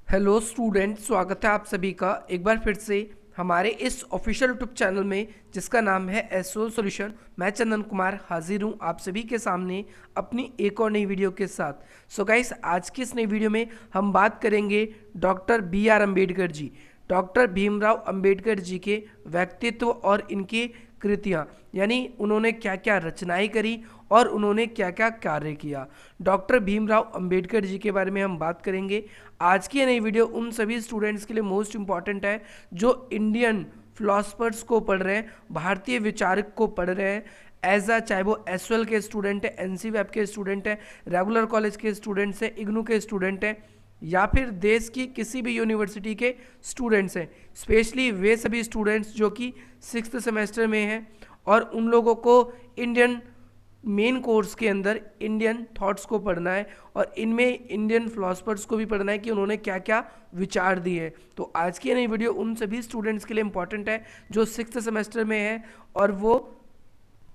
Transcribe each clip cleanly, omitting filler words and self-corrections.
Hello student, स्वागत है आप सभी का एक बार फिर से हमारे इस ऑफिशियल यूट्यूब चैनल में जिसका नाम है एसओ सॉल्यूशन। मैं चंदन कुमार हाजिर हूँ आप सभी के सामने अपनी एक और नई वीडियो के साथ। सो गाइस, आज की इस नई वीडियो में हम बात करेंगे डॉक्टर बी आर अम्बेडकर जी, डॉक्टर भीमराव अंबेडकर जी के व्यक्तित्व और इनकी कृतियाँ, यानी उन्होंने क्या क्या रचनाएं करी और उन्होंने क्या क्या कार्य किया। डॉक्टर भीमराव अंबेडकर जी के बारे में हम बात करेंगे। आज की ये नई वीडियो उन सभी स्टूडेंट्स के लिए मोस्ट इंपॉर्टेंट है जो इंडियन फिलोसफर्स को पढ़ रहे हैं, भारतीय विचारक को पढ़ रहे हैं एज अ, चाहे वो एसएल के स्टूडेंट है, एनसी वेब के स्टूडेंट है, रेगुलर कॉलेज के स्टूडेंट्स हैं, इग्नू के स्टूडेंट हैं, या फिर देश की किसी भी यूनिवर्सिटी के स्टूडेंट्स हैं। स्पेशली वे सभी स्टूडेंट्स जो कि 6th सेमेस्टर में हैं और उन लोगों को इंडियन मेन कोर्स के अंदर इंडियन थॉट्स को पढ़ना है और इनमें इंडियन फिलोसफर्स को भी पढ़ना है कि उन्होंने क्या क्या विचार दिए हैं। तो आज की नई वीडियो उन सभी स्टूडेंट्स के लिए इंपॉर्टेंट है जो 6th सेमेस्टर में है और वो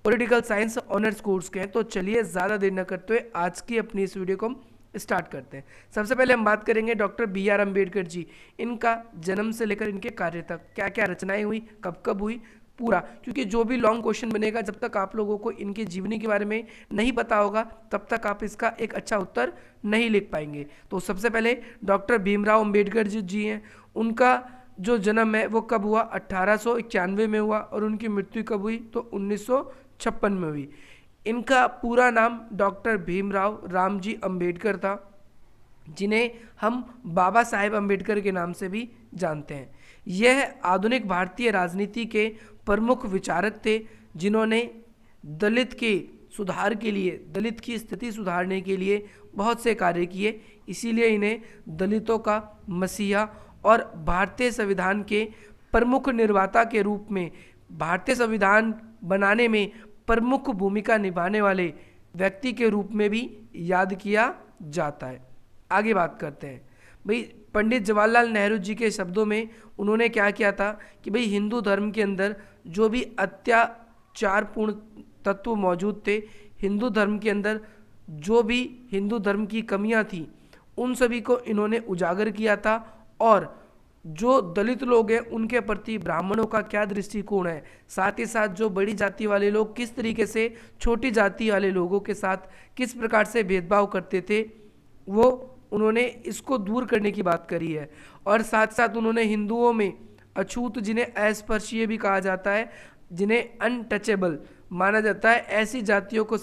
पॉलिटिकल साइंस ऑनर्स कोर्स के हैं। तो चलिए ज़्यादा देर न करते हुए आज की अपनी इस वीडियो को हम स्टार्ट करते हैं। सबसे पहले हम बात करेंगे डॉक्टर बी आर अम्बेडकर जी, इनका जन्म से लेकर इनके कार्य तक क्या क्या रचनाएं हुई, कब कब हुई, पूरा। क्योंकि जो भी लॉन्ग क्वेश्चन बनेगा, जब तक आप लोगों को इनकी जीवनी के बारे में नहीं पता होगा तब तक आप इसका एक अच्छा उत्तर नहीं लिख पाएंगे। तो सबसे पहले डॉक्टर भीमराव अंबेडकर जी हैं, उनका जो जन्म है वो कब हुआ, 1891 में हुआ और उनकी मृत्यु कब हुई, तो 1956 में हुई। इनका पूरा नाम डॉक्टर भीमराव रामजी अंबेडकर था, जिन्हें हम बाबा साहेब अंबेडकर के नाम से भी जानते हैं। यह आधुनिक भारतीय राजनीति के प्रमुख विचारक थे जिन्होंने दलित के सुधार के लिए, दलित की स्थिति सुधारने के लिए बहुत से कार्य किए। इसीलिए इन्हें दलितों का मसीहा और भारतीय संविधान के प्रमुख निर्माता के रूप में, भारतीय संविधान बनाने में प्रमुख भूमिका निभाने वाले व्यक्ति के रूप में भी याद किया जाता है। आगे बात करते हैं भाई, पंडित जवाहरलाल नेहरू जी के शब्दों में उन्होंने क्या किया था कि भाई हिंदू धर्म के अंदर जो भी अत्याचारपूर्ण तत्व मौजूद थे, हिंदू धर्म के अंदर जो भी हिंदू धर्म की कमियां थी, उन सभी को इन्होंने उजागर किया था। और जो दलित लोग हैं उनके प्रति ब्राह्मणों का क्या दृष्टिकोण है, साथ ही साथ जो बड़ी जाति वाले लोग किस तरीके से छोटी जाति वाले लोगों के साथ किस प्रकार से भेदभाव करते थे, वो उन्होंने इसको दूर करने की बात करी है। और साथ साथ उन्होंने हिंदुओं में अछूत, जिन्हें अस्पृश्य भी कहा जाता है, जिन्हें अनटचेबल माना जाता है, ऐसी जातियों को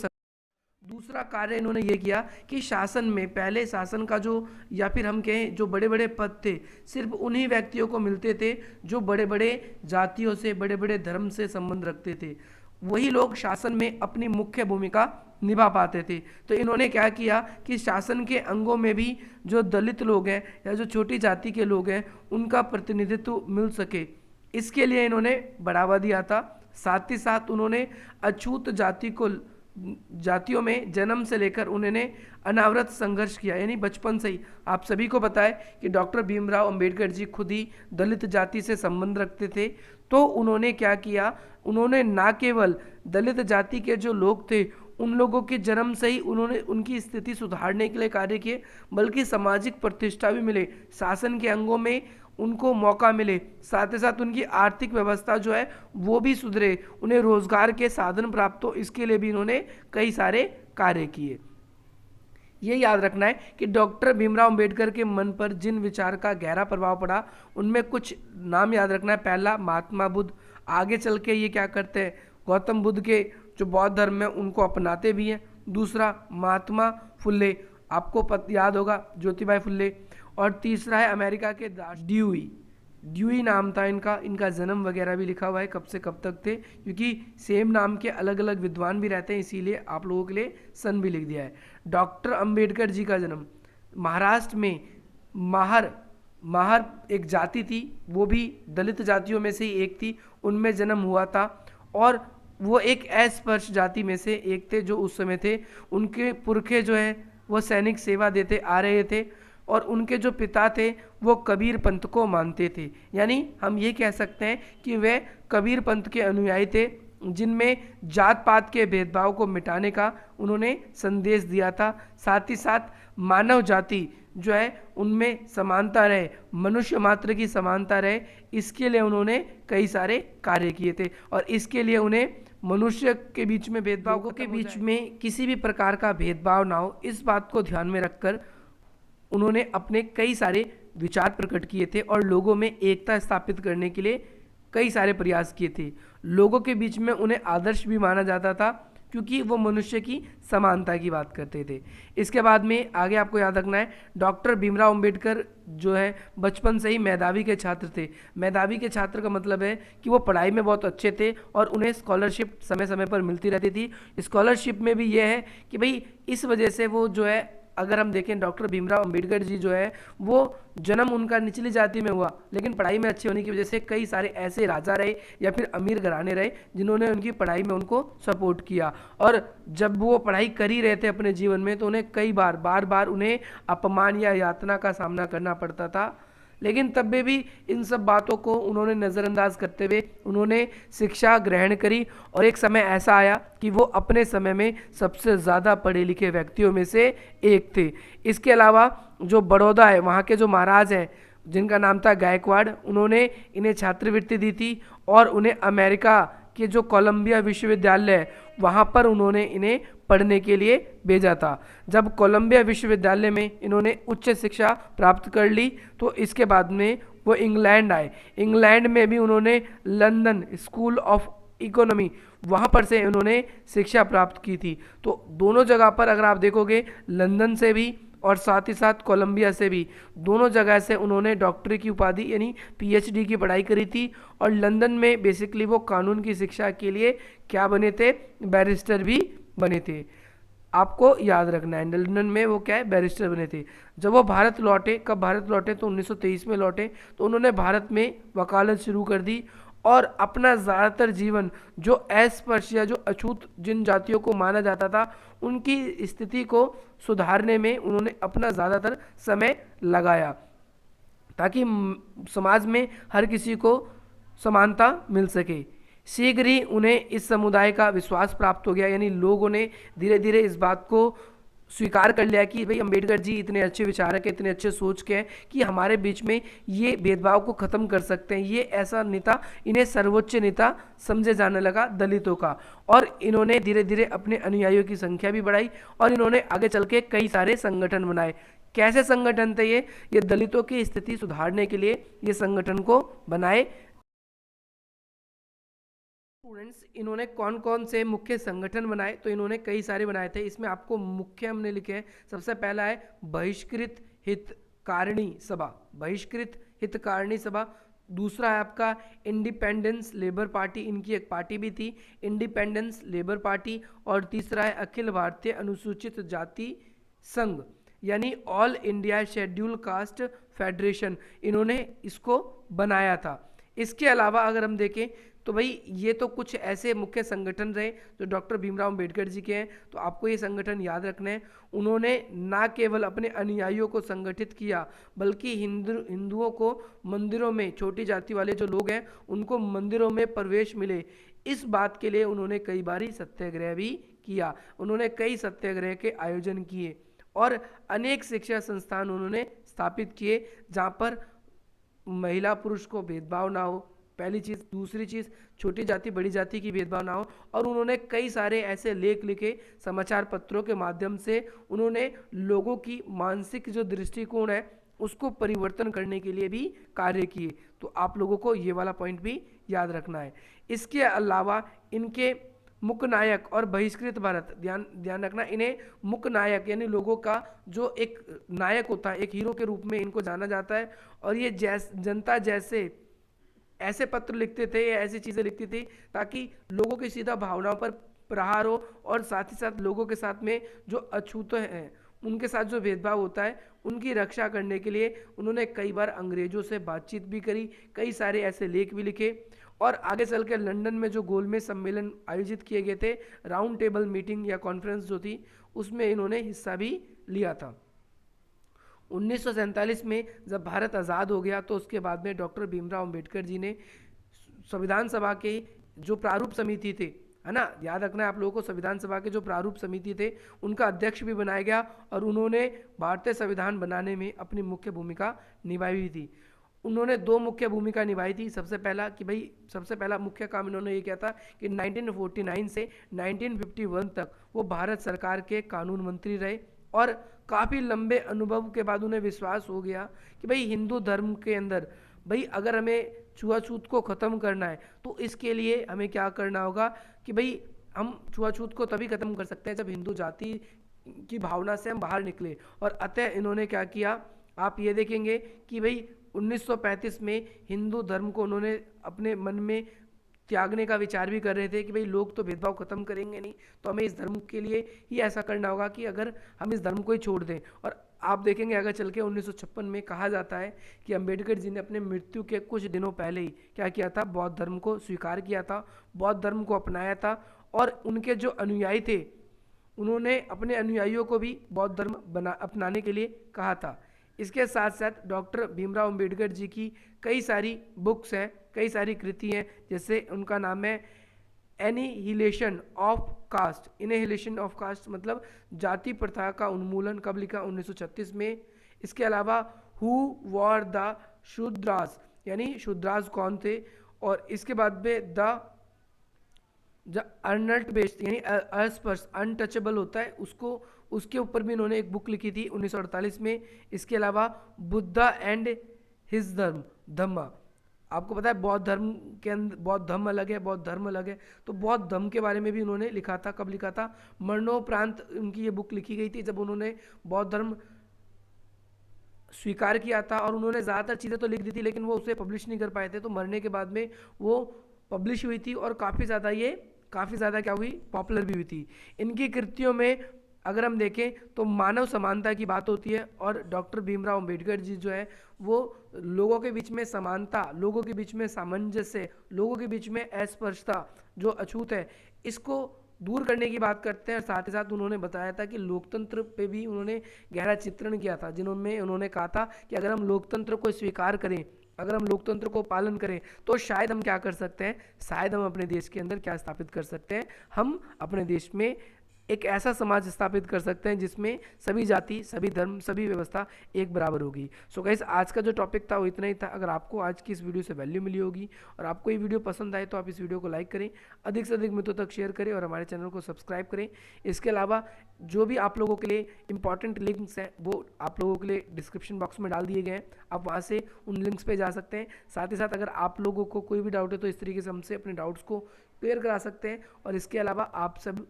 दूसरा कार्य इन्होंने ये किया कि शासन में, पहले शासन का जो, या फिर हम कहें जो बड़े बड़े पद थे, सिर्फ उन्हीं व्यक्तियों को मिलते थे जो बड़े बड़े जातियों से, बड़े बड़े धर्म से संबंध रखते थे। वही लोग शासन में अपनी मुख्य भूमिका निभा पाते थे। तो इन्होंने क्या किया कि शासन के अंगों में भी जो दलित लोग हैं या जो छोटी जाति के लोग हैं उनका प्रतिनिधित्व मिल सके, इसके लिए इन्होंने बढ़ावा दिया था। साथ ही साथ उन्होंने अछूत जातियों में जन्म से लेकर उन्होंने अनावरत संघर्ष किया, यानी बचपन से ही। आप सभी को पता है कि डॉक्टर भीमराव अंबेडकर जी खुद ही दलित जाति से संबंध रखते थे। तो उन्होंने क्या किया, उन्होंने ना केवल दलित जाति के जो लोग थे उन लोगों के जन्म से ही उन्होंने उनकी स्थिति सुधारने के लिए कार्य किए, बल्कि सामाजिक प्रतिष्ठा भी मिले, शासन के अंगों में उनको मौका मिले, साथ ही साथ उनकी आर्थिक व्यवस्था जो है वो भी सुधरे, उन्हें रोजगार के साधन प्राप्त हो, इसके लिए भी इन्होंने कई सारे कार्य किए। ये याद रखना है कि डॉक्टर भीमराव अंबेडकर के मन पर जिन विचार का गहरा प्रभाव पड़ा उनमें कुछ नाम याद रखना है। पहला, महात्मा बुद्ध। आगे चल के ये क्या करते हैं, गौतम बुद्ध के जो बौद्ध धर्म है उनको अपनाते भी हैं। दूसरा, महात्मा फुल्ले, आपको याद होगा, ज्योतिबाई फुल्ले। और तीसरा है अमेरिका के ड्यूई नाम था इनका। इनका जन्म वगैरह भी लिखा हुआ है, कब से कब तक थे, क्योंकि सेम नाम के अलग अलग विद्वान भी रहते हैं, इसीलिए आप लोगों के लिए सन भी लिख दिया है। डॉक्टर अंबेडकर जी का जन्म महाराष्ट्र में माहर एक जाति थी, वो भी दलित जातियों में से ही एक थी, उनमें जन्म हुआ था। और वो एक अस्पृश्य जाति में से एक थे जो उस समय थे। उनके पुरखे जो हैं वो सैनिक सेवा देते आ रहे थे और उनके जो पिता थे वो कबीर पंथ को मानते थे, यानी हम ये कह सकते हैं कि वे कबीर पंथ के अनुयायी थे, जिनमें जात पात के भेदभाव को मिटाने का उन्होंने संदेश दिया था। साथ ही साथ मानव जाति जो है उनमें समानता रहे, मनुष्य मात्र की समानता रहे, इसके लिए उन्होंने कई सारे कार्य किए थे। और इसके लिए उन्हें मनुष्य के बीच में भेदभाव, लोगों के बीच में किसी भी प्रकार का भेदभाव ना हो, इस बात को ध्यान में रखकर उन्होंने अपने कई सारे विचार प्रकट किए थे और लोगों में एकता स्थापित करने के लिए कई सारे प्रयास किए थे। लोगों के बीच में उन्हें आदर्श भी माना जाता था क्योंकि वो मनुष्य की समानता की बात करते थे। इसके बाद में आगे आपको याद रखना है, डॉक्टर भीमराव अंबेडकर जो है बचपन से ही मेधावी के छात्र थे। मेधावी के छात्र का मतलब है कि वो पढ़ाई में बहुत अच्छे थे और उन्हें स्कॉलरशिप समय समय पर मिलती रहती थी। स्कॉलरशिप में भी ये है कि भाई इस वजह से वो जो है, अगर हम देखें डॉक्टर भीमराव अंबेडकर जी जो है वो जन्म उनका निचली जाति में हुआ, लेकिन पढ़ाई में अच्छे होने की वजह से कई सारे ऐसे राजा रहे या फिर अमीर घराने रहे जिन्होंने उनकी पढ़ाई में उनको सपोर्ट किया। और जब वो पढ़ाई कर ही रहे थे अपने जीवन में तो उन्हें कई बार बार उन्हें अपमान या यातना का सामना करना पड़ता था, लेकिन तब भी इन सब बातों को उन्होंने नज़रअंदाज करते हुए उन्होंने शिक्षा ग्रहण करी और एक समय ऐसा आया कि वो अपने समय में सबसे ज़्यादा पढ़े लिखे व्यक्तियों में से एक थे। इसके अलावा जो बड़ौदा है वहाँ के जो महाराज हैं जिनका नाम था गायकवाड़, उन्होंने इन्हें छात्रवृत्ति दी थी और उन्हें अमेरिका के जो कोलंबिया विश्वविद्यालय है वहाँ पर उन्होंने इन्हें पढ़ने के लिए भेजा था। जब कोलंबिया विश्वविद्यालय में इन्होंने उच्च शिक्षा प्राप्त कर ली तो इसके बाद में वो इंग्लैंड आए। इंग्लैंड में भी उन्होंने लंदन स्कूल ऑफ इकोनॉमी वहाँ पर से उन्होंने शिक्षा प्राप्त की थी। तो दोनों जगह पर अगर आप देखोगे, लंदन से भी और साथ ही साथ कोलंबिया से भी, दोनों जगह से उन्होंने डॉक्टरी की उपाधि यानी पीएचडी की पढ़ाई करी थी। और लंदन में बेसिकली वो कानून की शिक्षा के लिए क्या बने थे, बैरिस्टर भी बने थे। आपको याद रखना है लंदन में वो क्या है, बैरिस्टर बने थे। जब वो भारत लौटे, कब भारत लौटे तो 1923 में लौटे, तो उन्होंने भारत में वकालत शुरू कर दी और अपना ज़्यादातर जीवन जो अस्पृश्य या जो अछूत जिन जातियों को माना जाता था उनकी स्थिति को सुधारने में उन्होंने अपना ज़्यादातर समय लगाया ताकि समाज में हर किसी को समानता मिल सके। शीघ्र ही उन्हें इस समुदाय का विश्वास प्राप्त हो गया, यानी लोगों ने धीरे धीरे इस बात को स्वीकार कर लिया कि भाई अंबेडकर जी इतने अच्छे विचारक हैं, इतने अच्छे सोच के हैं कि हमारे बीच में ये भेदभाव को ख़त्म कर सकते हैं। ये ऐसा नेता, इन्हें सर्वोच्च नेता समझे जाने लगा दलितों का। और इन्होंने धीरे धीरे अपने अनुयायियों की संख्या भी बढ़ाई और इन्होंने आगे चल के कई सारे संगठन बनाए। कैसे संगठन थे ये दलितों की स्थिति सुधारने के लिए ये संगठन को बनाए। स्टूडेंट्स, इन्होंने कौन कौन से मुख्य संगठन बनाए, तो इन्होंने कई सारे बनाए थे। इसमें आपको मुख्य हमने लिखे हैं। सबसे पहला है बहिष्कृत हितकारिणी सभा, बहिष्कृत हितकारिणी सभा। दूसरा है आपका इंडिपेंडेंस लेबर पार्टी, इनकी एक पार्टी भी थी, इंडिपेंडेंस लेबर पार्टी। और तीसरा है अखिल भारतीय अनुसूचित जाति संघ, यानी all India schedule caste federation, इन्होंने इसको बनाया था। इसके अलावा अगर हम देखें तो भाई ये तो कुछ ऐसे मुख्य संगठन रहे जो डॉक्टर भीमराव अंबेडकर जी के हैं, तो आपको ये संगठन याद रखने हैं। उन्होंने ना केवल अपने अनुयायियों को संगठित किया बल्कि हिंदुओं को मंदिरों में, छोटी जाति वाले जो लोग हैं उनको मंदिरों में प्रवेश मिले, इस बात के लिए उन्होंने कई बारी सत्याग्रह भी किया। उन्होंने कई सत्याग्रह के आयोजन किए और अनेक शिक्षा संस्थान उन्होंने स्थापित किए जहाँ पर महिला पुरुष को भेदभाव ना हो, पहली चीज़। दूसरी चीज़, छोटी जाति बड़ी जाति की भेदभाव ना हो। और उन्होंने कई सारे ऐसे लेख लिखे, समाचार पत्रों के माध्यम से उन्होंने लोगों की मानसिक जो दृष्टिकोण है उसको परिवर्तन करने के लिए भी कार्य किए। तो आप लोगों को ये वाला पॉइंट भी याद रखना है। इसके अलावा इनके मुख्य नायक और बहिष्कृत भारत, ध्यान रखना, इन्हें मुख्य नायक यानी लोगों का जो एक नायक होता है, एक हीरो के रूप में इनको जाना जाता है। और ये जनता जैसे ऐसे पत्र लिखते थे या ऐसी चीज़ें लिखती थी ताकि लोगों की सीधा भावनाओं पर प्रहार हो और साथ ही साथ लोगों के साथ में जो अछूते हैं उनके साथ जो भेदभाव होता है उनकी रक्षा करने के लिए उन्होंने कई बार अंग्रेजों से बातचीत भी करी, कई सारे ऐसे लेख भी लिखे। और आगे चल के लंदन में जो गोलमेज सम्मेलन आयोजित किए गए थे, राउंड टेबल मीटिंग या कॉन्फ्रेंस जो थी, उसमें इन्होंने हिस्सा भी लिया था। 1947 में जब भारत आज़ाद हो गया तो उसके बाद में डॉक्टर भीमराव अंबेडकर जी ने संविधान सभा के जो प्रारूप समिति थे, है ना। याद रखना है आप लोगों को, संविधान सभा के जो प्रारूप समिति थे उनका अध्यक्ष भी बनाया गया और उन्होंने भारतीय संविधान बनाने में अपनी मुख्य भूमिका निभाई हुई थी। उन्होंने दो मुख्य भूमिका निभाई थी। सबसे पहला मुख्य काम इन्होंने ये किया था कि 1949 से 1951 तक वो भारत सरकार के कानून मंत्री रहे और काफ़ी लंबे अनुभव के बाद उन्हें विश्वास हो गया कि भाई हिंदू धर्म के अंदर भाई अगर हमें छुआछूत को ख़त्म करना है तो इसके लिए हमें क्या करना होगा कि भाई हम छुआछूत को तभी ख़त्म कर सकते हैं जब हिंदू जाति की भावना से हम बाहर निकले। और अतः इन्होंने क्या किया, आप ये देखेंगे कि भाई 1935 में हिंदू धर्म को उन्होंने अपने मन में त्यागने का विचार भी कर रहे थे कि भाई लोग तो भेदभाव खत्म करेंगे नहीं, तो हमें इस धर्म के लिए ही ऐसा करना होगा कि अगर हम इस धर्म को ही छोड़ दें। और आप देखेंगे अगर चल के 1956 में कहा जाता है कि अंबेडकर जी ने अपने मृत्यु के कुछ दिनों पहले ही क्या किया था, बौद्ध धर्म को स्वीकार किया था, बौद्ध धर्म को अपनाया था और उनके जो अनुयायी थे उन्होंने अपने अनुयायियों को भी बौद्ध धर्म अपनाने के लिए कहा था। इसके साथ साथ डॉक्टर भीमराव अंबेडकर जी की कई सारी बुक्स हैं, कई सारी कृति हैं, जैसे उनका नाम है annihilation of caste. Annihilation of caste मतलब जाति प्रथा का उन्मूलन, कब लिखा, 1936 में। इसके अलावा हु वर द शूद्रास, यानी शूद्रास कौन थे, और इसके बाद में द अर्नल्ट बेस्ड यानी अस्पर्श अनटचेबल होता है उसको, उसके ऊपर भी इन्होंने एक बुक लिखी थी 1948 में। इसके अलावा बुद्धा एंड हिज धर्म धम्मा, आपको पता है बौद्ध धर्म के अंदर बौद्ध धर्म अलग है, बौद्ध धर्म अलग है, तो बौद्ध धर्म के बारे में भी उन्होंने लिखा था। कब लिखा था, मरणोपरांत उनकी ये बुक लिखी गई थी जब उन्होंने बौद्ध धर्म स्वीकार किया था। और उन्होंने ज़्यादातर चीज़ें तो लिख दी थी लेकिन वो उसे पब्लिश नहीं कर पाए थे, तो मरने के बाद में वो पब्लिश हुई थी और काफ़ी ज़्यादा क्या हुई, पॉपुलर भी हुई थी। इनकी कृतियों में अगर हम देखें तो मानव समानता की बात होती है और डॉक्टर भीमराव अंबेडकर जी जो है वो लोगों के बीच में समानता, लोगों के बीच में सामंजस्य, लोगों के बीच में अस्पृश्यता जो अछूत है इसको दूर करने की बात करते हैं। साथ ही साथ उन्होंने बताया था कि लोकतंत्र पे भी उन्होंने गहरा चित्रण किया था, जिन्होंने उन्होंने कहा था कि अगर हम लोकतंत्र को स्वीकार करें, अगर हम लोकतंत्र को पालन करें तो शायद हम क्या कर सकते हैं, शायद हम अपने देश के अंदर क्या स्थापित कर सकते हैं, हम अपने देश में एक ऐसा समाज स्थापित कर सकते हैं जिसमें सभी जाति, सभी धर्म, सभी व्यवस्था एक बराबर होगी। सो गाइस, आज का जो टॉपिक था वो इतना ही था। अगर आपको आज की इस वीडियो से वैल्यू मिली होगी और आपको ये वीडियो पसंद आए तो आप इस वीडियो को लाइक करें, अधिक से अधिक मित्रों तक शेयर करें और हमारे चैनल को सब्सक्राइब करें। इसके अलावा जो भी आप लोगों के लिए इंपॉर्टेंट लिंक्स हैं वो आप लोगों के लिए डिस्क्रिप्शन बॉक्स में डाल दिए गए हैं, आप वहाँ से उन लिंक्स पे जा सकते हैं। साथ ही साथ अगर आप लोगों को कोई भी डाउट है तो इस तरीके से हमसे अपने डाउट्स को क्लियर करा सकते हैं। और इसके अलावा आप सब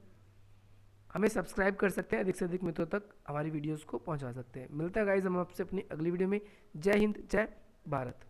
हमें सब्सक्राइब कर सकते हैं, अधिक से अधिक मित्रों तक हमारी वीडियोस को पहुंचा सकते हैं। मिलता है गाइस हम आपसे अपनी अगली वीडियो में। जय हिंद, जय भारत।